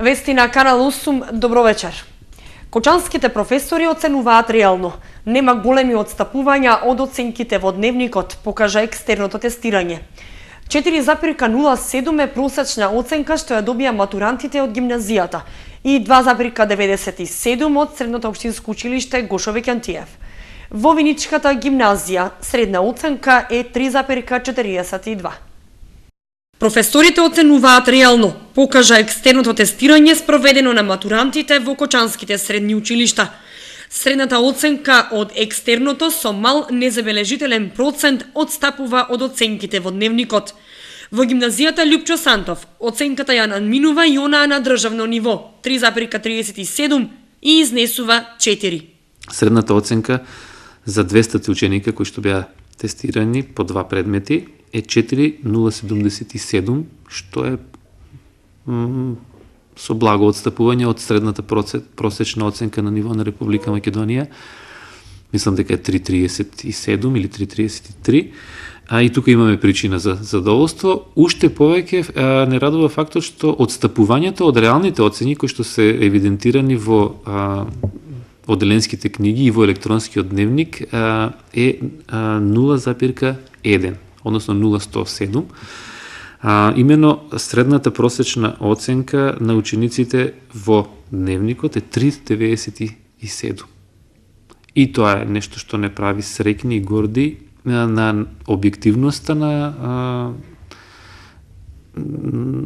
Вести на Канал 8, добро вечер. Кочанските професори оценуваат реално. Нема големи отстапувања од оценките во дневникот, покажа екстерното тестирање. 4,07 е просечна оценка што ја добија матурантите од гимназијата и 2,97 од средното општинско училиште Гошо Викентиев. Во Виничката гимназија средна оценка е 3,42. Професорите оценуваат реално, покажа екстерното тестирање спроведено на матурантите во кочанските средни училишта. Средната оценка од екстерното со мал незабележителен процент отстапува од оценките во дневникот. Во гимназијата Љупчо Сантов оценката ја надминува и онаа на државно ниво 3,37 и изнесува 4. Средната оценка за 200 ученика кои што беа тестирани по два предмети е 4,077, што е со благо отстапување од средната просечна оценка на ниво на Република Македонија. Мислам дека е 3,37 или 3,33. И тука имаме причина за задоволство. Уште повеќе не радува фактот што отстапувањето од реалните оцени кои што се евидентирани во оделенските книги и во електронскиот дневник е 0,1, односно 0,107. Имено средната просечна оценка на учениците во дневникот е 3,97. И тоа е нешто што не прави среќни и горди на објективноста на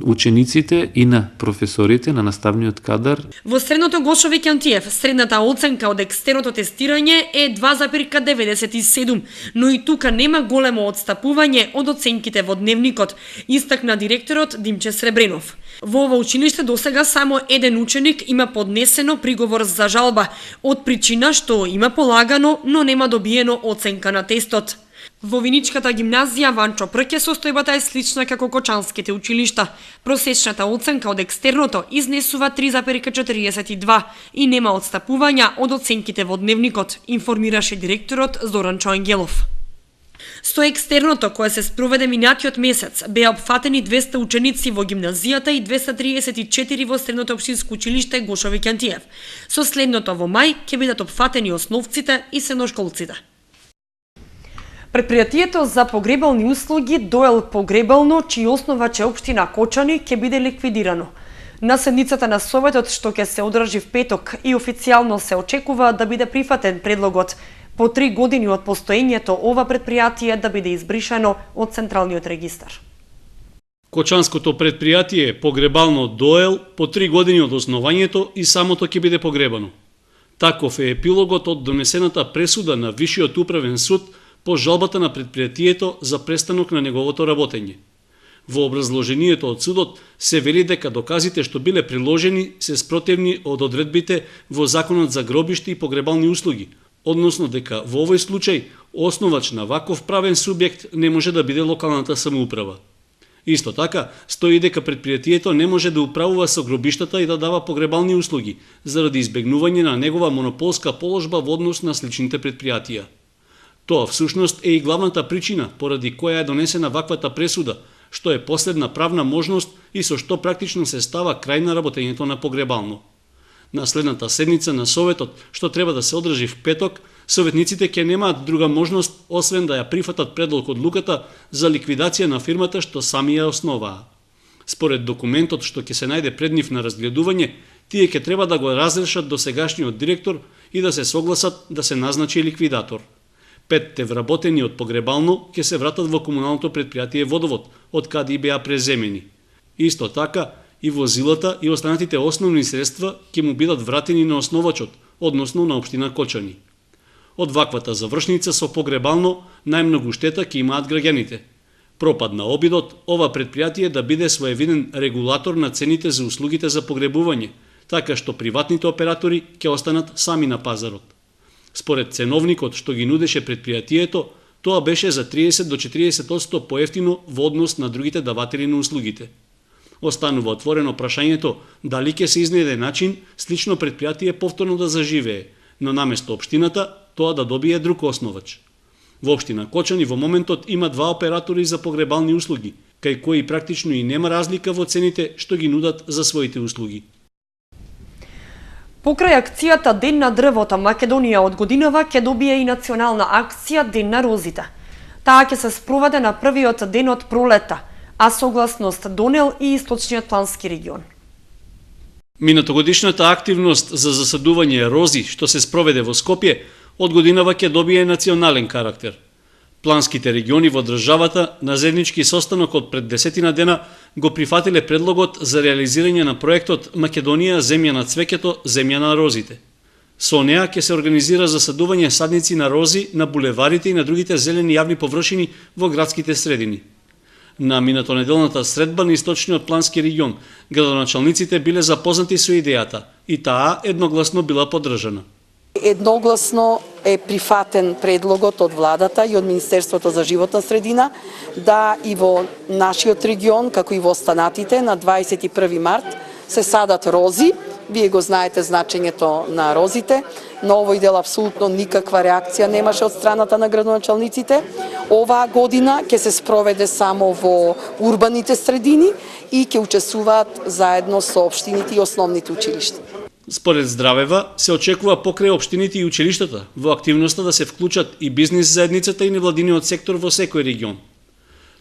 учениците и на професорите, на наставниот кадар. Во средното Гошо Викентиев средната оценка од екстерното тестирање е 2,97, но и тука нема големо отстапување од оценките во дневникот, истакна директорот Димче Сребренов. Во ова училиште досега само еден ученик има поднесено приговор за жалба, од причина што има полагано, но нема добиено оценка на тестот. Во Виничката гимназија Ванчо Прке состојбата е слична како кочанските училишта. Просечната оценка од екстерното изнесува 3,42 и нема отстапувања од оценките во дневникот, информираше директорот Зоран Чоангелов. Со екстерното кое се спроведе минатиот месец беа опфатени 200 ученици во гимназијата и 234 во средното општинско училиште Гошо Викентиев. Со следното во мај ќе бидат опфатени основците и средношколците. Предпријатието за погребални услуги Доел Погребално, чиј основач е општина Кочани, ќе биде ликвидирано. На седницата на Советот што ќе се одржи в петок и официјално се очекува да биде прифатен предлогот по 3 години од постоењето ова предпријатие да биде избришано од Централниот регистар. Кочанското предпријатие Погребално Доел по 3 години од основањето и самото ќе биде погребано. Таков е епилогот од донесената пресуда на Висшиот управен суд по жалбата на предпријатието за престанок на неговото работење. Во образложението од судот се вели дека доказите што биле приложени се спротивни од одредбите во Законот за гробишти и погребални услуги, односно дека во овој случај основач на ваков правен субјект не може да биде локалната самоуправа. Исто така, стои дека предпријатието не може да управува со гробиштата и да дава погребални услуги, заради избегнување на негова монополска положба во однос на сличните предпријатија. Тоа всушност е и главната причина поради која е донесена ваквата пресуда, што е последна правна можност и со што практично се става крај на работењето на погребално. На следната седница на Советот, што треба да се одржи в петок, советниците ќе немаат друга можност освен да ја прифатат предлог одлуката за ликвидација на фирмата што сами ја основаа. Според документот што ќе се најде пред нив на разгледување, тие ќе треба да го разрешат досегашниот директор и да се согласат да се назначи ликвидатор. 5 вработени од погребално ќе се вратат во комуналното предпријатие Водовод, од каде и беа преземени. Исто така, и возилата и останатите основни средства ќе му бидат вратени на основачот, односно на општина Кочани. Од ваквата завршница со погребално најмногу штета ќе имаат граѓаните. Пропад на обидот ова предпријатие да биде своевиден регулатор на цените за услугите за погребување, така што приватните оператори ќе останат сами на пазарот. Според ценовникот што ги нудеше предпријатието, тоа беше за 30 до 40% поевтино во однос на другите даватели на услугите. Останува отворено прашањето дали ќе се изнајде начин слично предпријатие повторно да заживее, но наместо општината тоа да добие друг основач. Во општина Кочани во моментот има 2 оператори за погребални услуги, кај кои практично и нема разлика во цените што ги нудат за своите услуги. Покрај акцијата Ден на дрвото, Македонија од годинава ќе добие и национална акција Ден на розите. Таа ќе се спроведе на првиот ден од пролета, а согласност донел и Источниот плански регион. Минатогодишната активност за засадување рози, што се спроведе во Скопје, од годинава ќе добие национален карактер. Планските региони во државата на заеднички состанок од пред 10 дена го прифатиле предлогот за реализирање на проектот Македонија земја на цвеќето, земја на розите. Со неа ќе се организира засадување садници на рози на булеварите и на другите зелени јавни површини во градските средини. На минатонеделната средба на Источниот плански регион, градоначалниците биле запознати со идејата и таа едногласно била поддржана. Едногласно е прифатен предлогот од владата и од Министерството за животна средина да и во нашиот регион, како и во останатите, на 21 март се садат рози. Вие го знаете значењето на розите. На овој дел апсолутно никаква реакција немаше од страната на градоначалниците. Оваа година ќе се спроведе само во урбаните средини и ќе учествуваат заедно со општините и основните училишта. Според Здравева, се очекува покрај општините и училиштата во активноста да се вклучат и бизнис заедницата и невладиниот сектор во секој регион.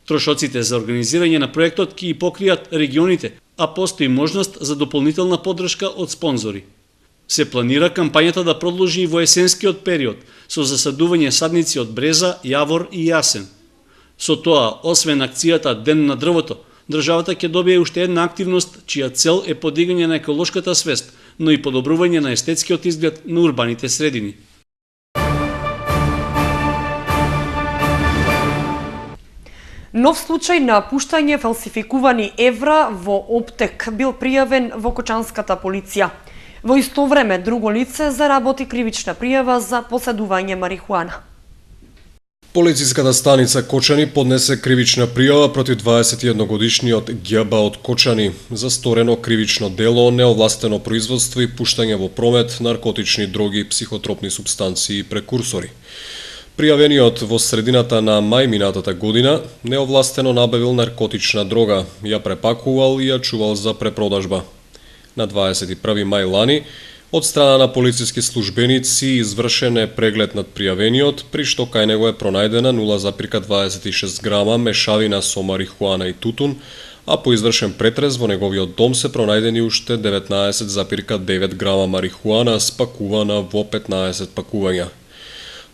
Трошоците за организирање на проектот ќе и покријат регионите, а постои можност за дополнителна поддршка од спонзори. Се планира кампањата да продолжи и во есенскиот период со засадување садници од бреза, јавор и јасен. Со тоа, освен акцијата Ден на дрвото, државата ќе добие уште една активност чија цел е подигање на еколошката свест, но и подобрување на естетскиот изглед на урбаните средини. Нов случај на пуштање фалсификувани евра во Оптек бил пријавен во Кочанската полиција. Во исто време друго лице заработи кривична пријава за поседување марихуана. Полициската станица Кочани поднесе кривична пријава против 21-годишниот Ѓаба од Кочани за сторено кривично дело, неовластено производство и пуштање во промет наркотични дроги, психотропни супстанции и прекурсори. Пријавениот во средината на мај минатата година неовластено набавил наркотична дрога, ја препакувал и ја чувал за препродажба. На 21 мај лани, од страна на полициски службеници извршен е преглед над пријавениот, при што кај него е пронајдена 0,26 грама мешавина со марихуана и тутун, а по извршен претрез во неговиот дом се пронајдени уште 19,9 грама марихуана спакувана во 15 пакувања.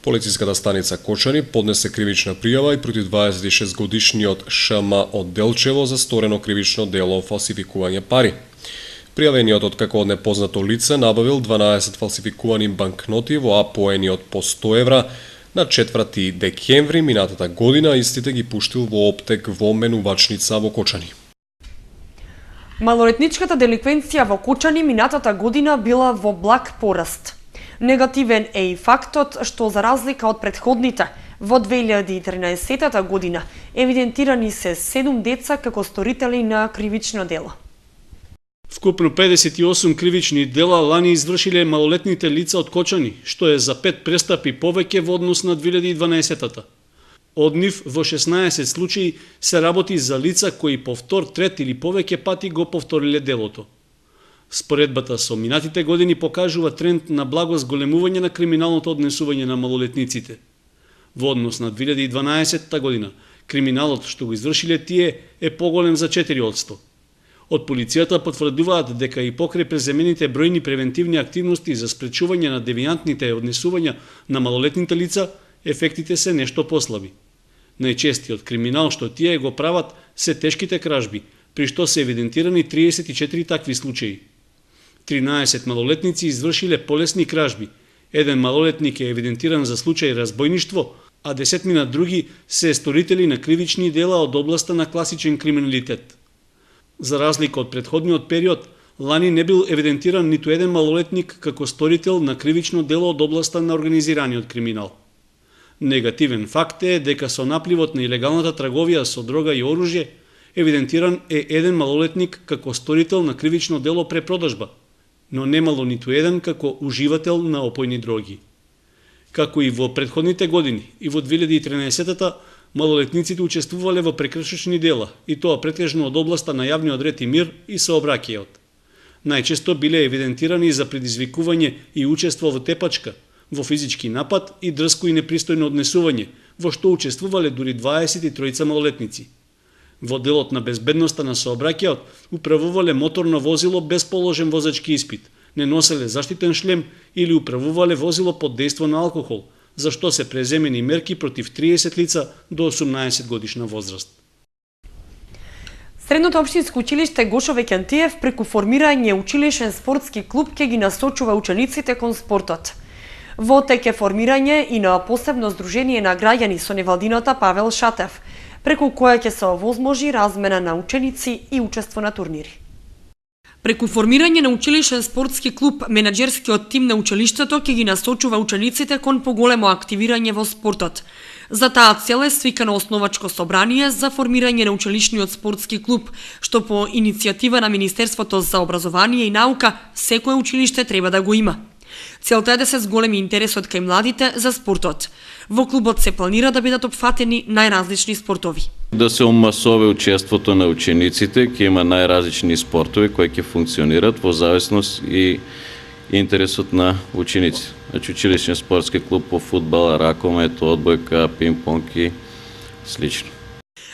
Полициската станица Кочани поднесе кривична пријава и против 26-годишниот ШМ од Делчево за сторено кривично дело фалсификување пари. Пријавениот откако од непознато лице набавил 12 фалсификувани банкноти во апоени од по 100 евра на 4 декември минатата година, истите ги пуштил во Оптек во менувачница во Кочани. Малолетничката деликвенција во Кочани минатата година била во благ пораст. Негативен е и фактот што за разлика од претходните, во 2013 година евидентирани се 7 деца како сторители на кривично дело. Вкупно 58 кривични дела лани извршиле малолетните лица од Кочани, што е за 5 престапи повеќе во однос на 2012-та. Од нив во 16 случаи се работи за лица кои повтор, трет или повеќе пати го повториле делото. Споредбата со минатите години покажува тренд на благо зголемување на криминалното однесување на малолетниците. Во однос на 2012 година, криминалот што го извршиле тие е поголем за 4%. Од полицијата потврдуваат дека и покрај преземените бројни превентивни активности за спречување на девијантните однесувања на малолетните лица, ефектите се нешто послаби. Најчестиот криминал што тие го прават се тешките кражби, при што се евидентирани 34 такви случаи. 13 малолетници извршиле полесни кражби, еден малолетник е евидентиран за случај разбојништво, а 10 други се сторители на кривични дела од областа на класичен криминалитет. За разлика од претходниот период, лани не бил евидентиран ниту еден малолетник како сторител на кривично дело од областа на организираниот криминал. Негативен факт е дека со напливот на илегалната трговија со дрога и оружје, евидентиран е еден малолетник како сторител на кривично дело препродажба, но немало ниту еден како уживател на опојни дроги. Како и во претходните години, и во 2013-та, малолетниците учествувале во прекршечни дела, и тоа претежно од областа на јавниот ред и мир и сообраќајот. Најчесто биле евидентирани за предизвикување и учество во тепачка, во физички напад и дрско и непристојно однесување, во што учествувале дури 23 малолетници. Во делот на безбедноста на сообраќајот управувале моторно возило без положен возачки испит, не носеле заштитен шлем или управувале возило под дејство на алкохол, за што се преземени мерки против 30 лица до 18 годишна возраст. Средното општинско училиште Гошо Веќантиев преку формирање училишен спортски клуб ќе ги насочува учениците кон спортот. Во тек е формирање и на посебно здружение на граѓани со невладината Павел Шатев, преку која ќе се овозможи размена на ученици и учество на турнири. Преку формирање на училишен спортски клуб, менаџерскиот тим на училиштето ќе ги насочува учениците кон поголемо активирање во спортот. За таа цел е свикано основачко собрание за формирање на училишниот спортски клуб, што по иницијатива на Министерството за образование и наука секое училиште треба да го има. Целта е да се зголеми интересот кај младите за спортот. Во клубот се планира да бидат опфатени најразлични спортови. Да се умасови учеството на учениците, ќе има најразлични спортови кои ќе функционират во зависност и интересот на ученици. Значи училишен спортски клуб по фудбал, ракомет, одбојка, пинг-понг и слично.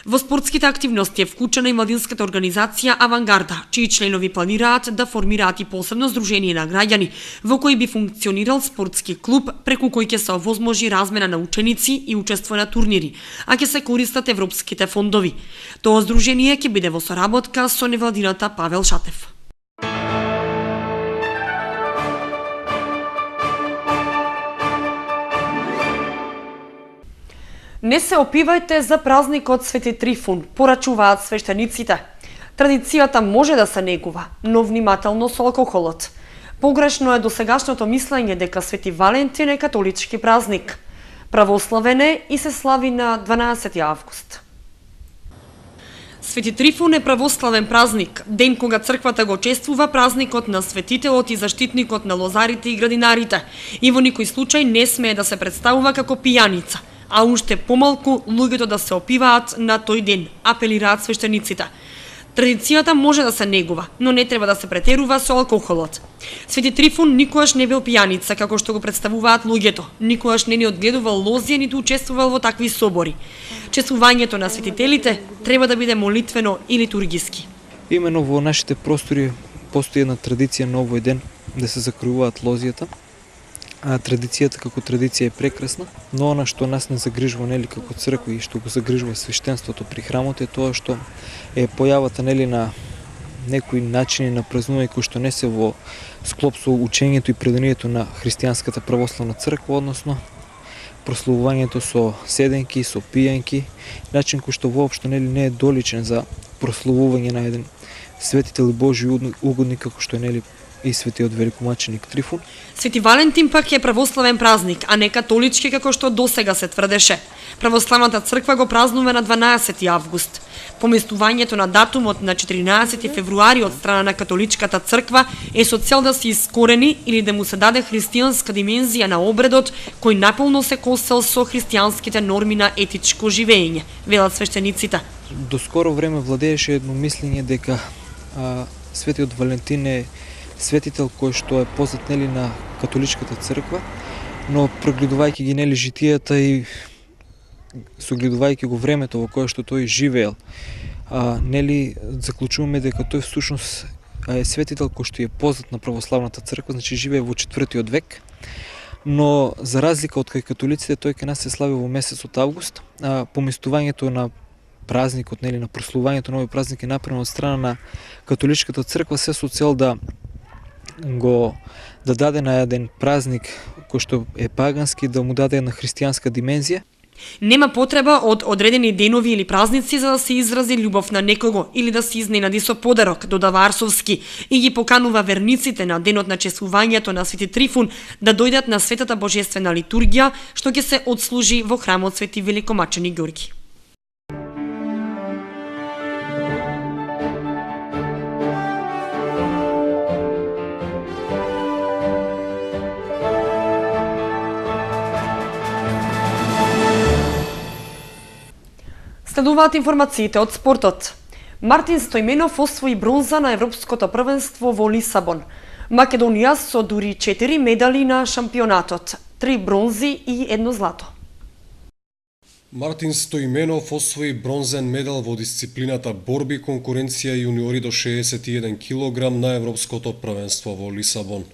Во спортските активности е вклучена и младинската организација Авангарда, чии членови планираат да формираат и посебно здружение на граѓани, во кој би функционирал спортски клуб, преку кој ќе се овозможи размена на ученици и учество на турнири, а ќе се користат европските фондови. Тоа здружение ќе биде во соработка со невладината Павел Шатев. Не се опивајте за празникот Свети Трифун, порачуваат свештениците. Традицијата може да се негува, но внимателно со алкохолот. Погрешно е досегашното мислење дека Свети Валентин е католички празник. Православен е и се слави на 12 август. Свети Трифун е православен празник, ден кога црквата го чествува празникот на светителот и заштитникот на лозарите и градинарите, и во никој случај не смее да се представува како пијаница, а уште помалку луѓето да се опиваат на тој ден, апелираат свештениците. Традицијата може да се негува, но не треба да се претерува со алкохолот. Свети Трифун никогаш не бил пијаница, како што го представуваат луѓето, никогаш не ни одгледувал лозија, ниту учествувал во такви собори. Чествувањето на светителите треба да биде молитвено и литургиски. Имено во нашите простори постои една традиција на овој ден да се закриуваат лозијата. Традицијата како традиција е прекрасна, но она што нас не загрижува нели како црква и што го загрижува свештенството при храмот е тоа што е појавата нели на некои начини на празнување кои што не се во склоп со учењето и преданието на христијанската православна црква, односно прославувањето со седенки, со пијанки, начин кој што воопшто нели не е доличен за прославување на еден светител и Божи угодник како што е нели и светиот великомаченик Трифун. Свети Валентин пак е православен празник, а не католички како што досега се тврдеше. Православната црква го празнува на 12 август. Поместувањето на датумот на 14 февруари од страна на католичката црква е со цел да се искорени или да му се даде христијанска димензија на обредот кој наполно се косел со христијанските норми на етичко живење, велат свештениците. До скоро време владееше едно мислење дека светиот Валентин е светител кој што е познат нели на католичката црква, но прогледувајќи ги нели житијата и согледувајќи го времето во кое што тој живеел, нели заклучуваме дека тој всушност е светител кој што е познат на православната црква, значи живее во 4 век, но за разлика од кај католиците тој кај нас се слави во месецот август. Поместувањето на празникот, нели на прославувањето на овој празник е направено од страна на католичката црква се со цел да даде на еден празник кој што е пагански, да му даде една христијанска димензија. Нема потреба од одредени денови или празници за да се изрази љубов на некого или да се изненади со подарок, додава Арсовски, и ги поканува верниците на денот на чествувањето на Свети Трифун да дојдат на светата божествена литургија, што ќе се отслужи во храмот Свети Великомаченик Ѓорги. Следуваат информациите од спортот. Мартин Стојменов освои бронза на Европското првенство во Лисабон. Македонија со дури 4 медали на шампионатот, 3 бронзи и 1 злато. Мартин Стојменов освои бронзен медал во дисциплината борби конкуренција јуниори до 61 кг на Европското првенство во Лисабон.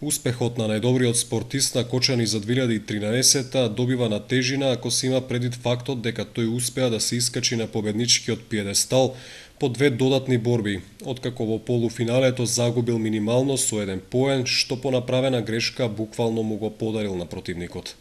Успехот на најдобриот спортист на Кочани за 2013 добива на тежина ако се има предвид фактот дека тој успеа да се искачи на победничкиот пиедестал по 2 додатни борби, откако во полуфиналето загубил минимално со 1 поен, што по направена грешка буквално му го подарил на противникот.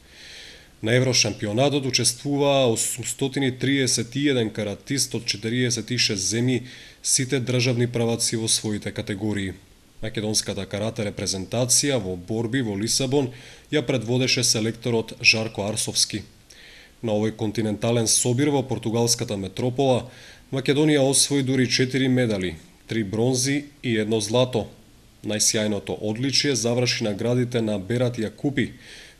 На Еврошампионатот учествуваа 831 каратист од 46 земји, сите државни праваци во своите категории. Македонската карате репрезентација во борби во Лисабон ја предводеше селекторот Жарко Арсовски. На овој континентален собир во португалската метропола, Македонија освои дури 4 медали, 3 бронзи и 1 злато. Најсјајното одличие заврши наградите на Берат Јакупи,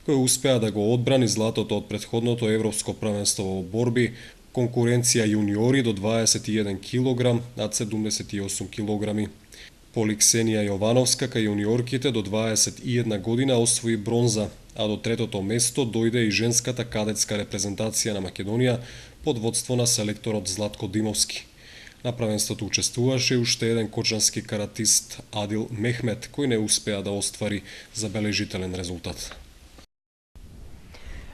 кој успеа да го одбрани златото од претходното европско првенство во борби конкуренција јуниори до 21 кг над 78 кг. Поликсенија Јовановска кај јуниорките до 21 година освои бронза, а до третото место дојде и женската кадетска репрезентација на Македонија под водство на селекторот Златко Димовски. На првенството учествуваше уште еден кочански каратист Адил Мехмет, кој не успеа да оствари забележителен резултат.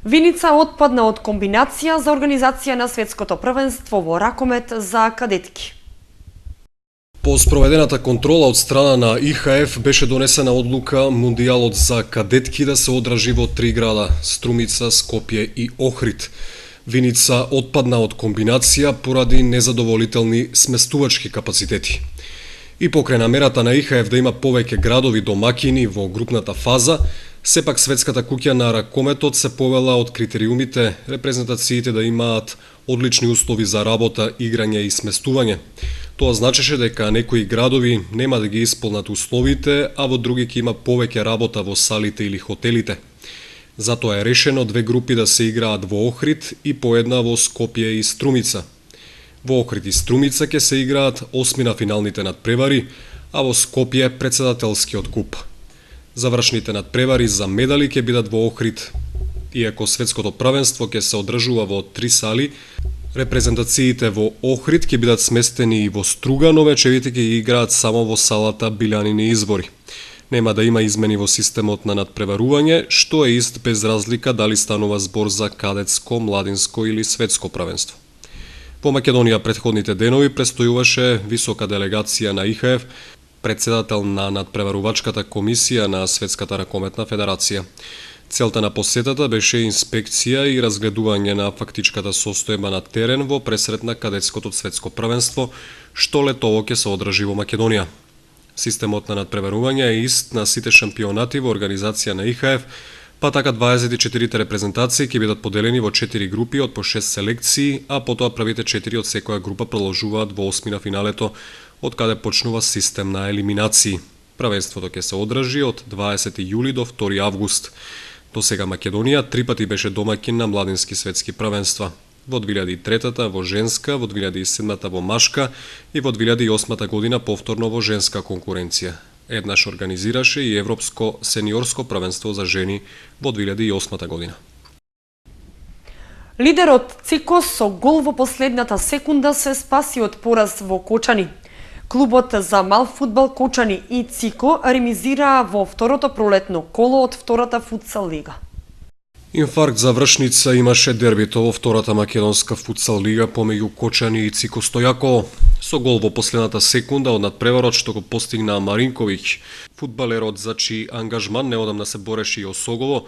Виница отпадна од комбинација за организација на светското првенство во ракомет за кадетки. По спроведената контрола од страна на ИХФ беше донесена одлука Мундијалот за кадетки да се одржи во 3 града – Струмица, Скопје и Охрид. Виница отпадна од комбинација поради незадоволителни сместувачки капацитети. И покрај намерата на ИХФ да има повеќе градови домакини во групната фаза, сепак светската куќа на ракометот се повела од критериумите репрезентациите да имаат одлични услови за работа, играње и сместување. Тоа значеше дека некои градови нема да ги исполнат условите, а во други ќе има повеќе работа во салите или хотелите. Затоа е решено 2 групи да се играат во Охрид и по една во Скопје и Струмица. Во Охрид и Струмица ќе се играат 8 финалните надпревари, а во Скопје председателскиот куп. Завршните надпревари за медали ќе бидат во Охрид. Иако светското првенство ќе се одржува во 3 сали, репрезентациите во Охрид ќе бидат сместени и во Струга, но вечерите ќе играат само во салата Билјанини извори. Нема да има измени во системот на надпреварување, што е ист без разлика дали станува збор за кадетско, младинско или светско првенство. Во Македонија претходните денови престојуваше висока делегација на ИХФ, председател на надпреварувачката комисија на Светската ракометна федерација. Целта на посетата беше инспекција и разгледување на фактичката состојба на терен во пресрет на кадетското светско првенство, што летово ќе се одржи во Македонија. Системот на надпреварување е ист на сите шампионати во организација на ИХФ, па така 24 репрезентации ќе бидат поделени во 4 групи од по 6 селекции, а потоа првите 4 од секоја група продолжуваат во 8 финалето, од каде почнува систем на елиминации. Првенството ќе се одржи од 20 јули до 2 август. До сега Македонија 3 пати беше домаќин на младински светски првенства. Во 2003 во женска, во 2007 во машка и во 2008 година повторно во женска конкуренција. Еднаш организираше и Европско сениорско првенство за жени во 2008 година. Лидерот Цико со гол во последната секунда се спаси од пораз во Кочани. Клубот за мал фудбал Кочани и Цико ремизираа во второто пролетно коло од втората футсал лига. Инфаркт за вршница имаше дербито во втората македонска футсал лига помеѓу Кочани и Цико Стојаково. Со гол во последната секунда од надпреварот што го постигна Маринковиќ, фудбалерот за чиј ангажман неодамна се бореше и Осогово,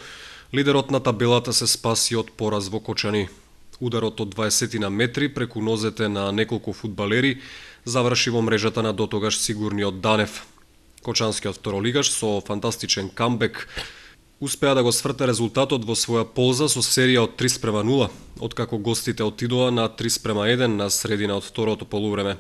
лидерот на табелата се спаси од пораз во Кочани. Ударот од 20 на метри преку нозете на неколку фудбалери заврши во мрежата на дотогаш сигурниот Данев. Кочанскиот второлигаш со фантастичен камбек успеа да го сврте резултатот во своја полза со серија од 3:0, откако гостите отидоа на 3:1 на средина од второто полувреме.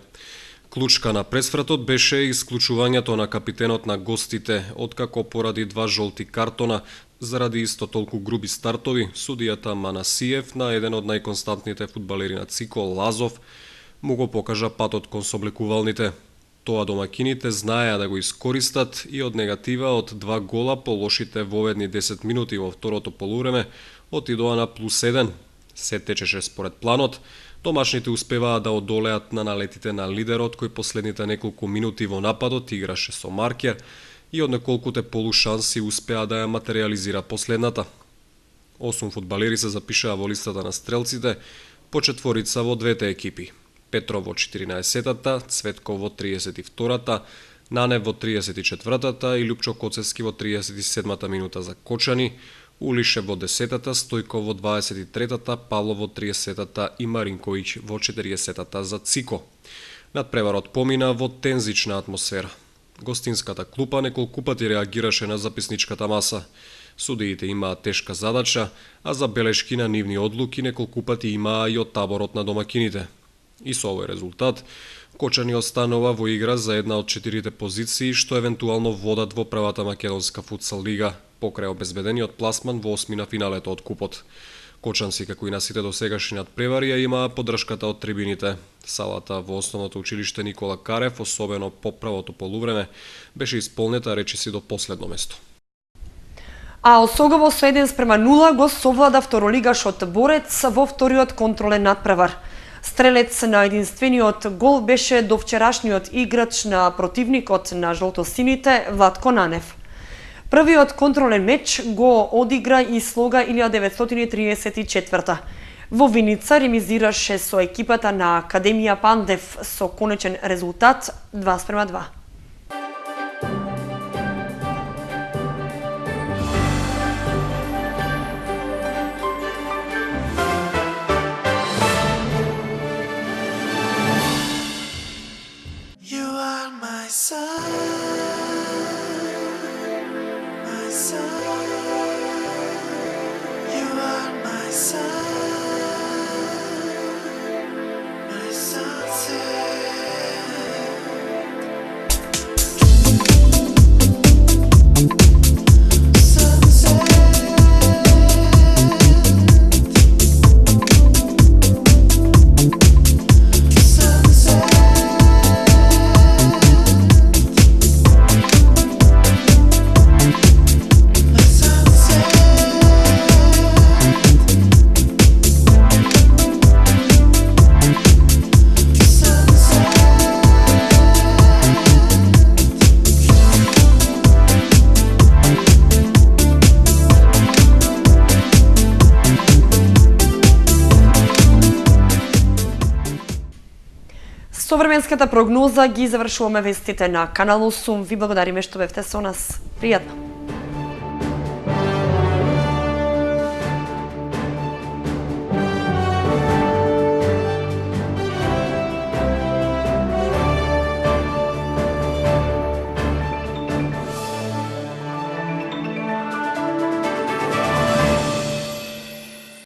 Клучка на пресвратот беше исклучувањето на капитенот на гостите, откако поради 2 жолти картона заради исто толку груби стартови, судијата Манасиев на еден од најконстантните фудбалери на Цико, Лазов, му го покажа патот кон соблекувалните. Тоа домакините знаеа да го искористат и од негатива од 2 гола по лошите воведни 10 минути во второто полувреме отидоа на +1. Се течеше според планот, домашните успеваа да одолеат на налетите на лидерот кој последните неколку минути во нападот играше со маркер и од неколкуте полушанси успеа да ја материализира последната. 8 фудбалери се запишаа во листата на стрелците, по четворица во двете екипи. Петров во 14-та, Цветков во 32-та, Нанев во 34-та и Лјупчо Коцевски во 37-та минута за Кочани, Улишев во 10-та, Стојков во 23-та, Павлов во 30-та и Маринковиќ во 40-та за Цико. Надпреварот помина во тензична атмосфера. Гостинската клупа неколку пати реагираше на записничката маса. Судиите имаат тешка задача, а забелешки на нивни одлуки неколку пати имаа и од таборот на домакините. И со овој резултат, Кочани останува во игра за една од 4 позиции што евентуално водат во првата македонска футсал лига, покрај обезбедениот пласман во осмина финалето од купот. Кочанци, како и на сите досегашни надпревари, ја имаа поддршката од трибините. Салата во основното училиште Никола Карев, особено по првото полувреме, беше исполнета речиси до последно место. А Осогово со 1:0 го совлада второлигашот Борец во вториот контролен надпревар. Стрелец на единствениот гол беше довчерашниот играч на противникот на жолтосините Владко Нанев. Првиот контролен меч го одигра и Слога 1934. Во Виница ремизираше со екипата на Академија Пандев со конечен резултат 2:2. Со временската прогноза ги завршуваме вестите на Канал 8. Ви благодариме што бевте со нас. Пријатно!